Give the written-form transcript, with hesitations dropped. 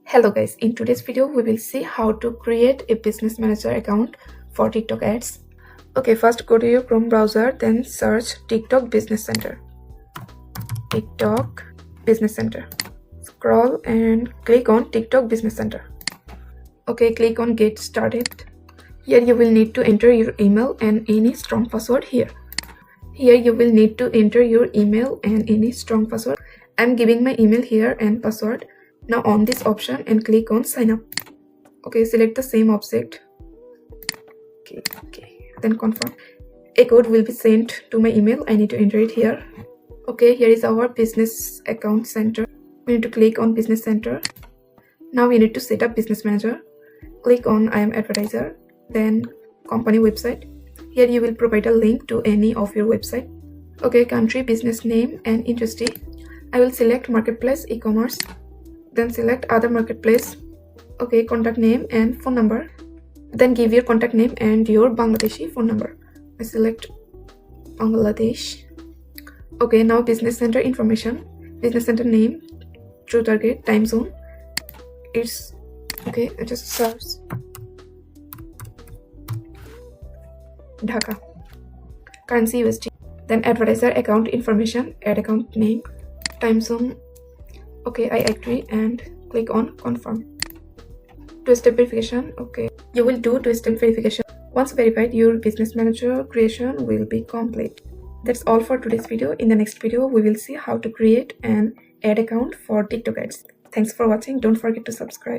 Hello guys, in today's video we will see how to create a business manager account for TikTok ads. Okay, first go to your Chrome browser, then search TikTok Business Center. TikTok Business Center. Scroll and click on TikTok Business Center. Okay, click on Get Started. Here you will need to enter your email and any strong password here. Here you will need to enter your email and any strong password. I'm giving my email here and password. Now on this option and click on sign up. Okay, select the same object. Okay, then confirm. A code will be sent to my email. I need to enter it here. Okay, here is our business account center. We need to click on business center. Now we need to set up business manager. Click on I am advertiser, then company website. Here you will provide a link to any of your website. Okay, country, business name and industry. I will select marketplace, e-commerce. Then select other marketplace. Okay, contact name and phone number. Then give your contact name and your Bangladeshi phone number. I select Bangladesh. Okay, now business center information. Business center name, true target, time zone. It's okay, I just search Dhaka. Currency USD. Then advertiser account information, ad account name, time zone. Okay, I agree and click on confirm. Two-step verification. Okay, you will do two-step verification. Once verified, your business manager creation will be complete. That's all for today's video. In the next video, we will see how to create an ad account for TikTok ads. Thanks for watching. Don't forget to subscribe.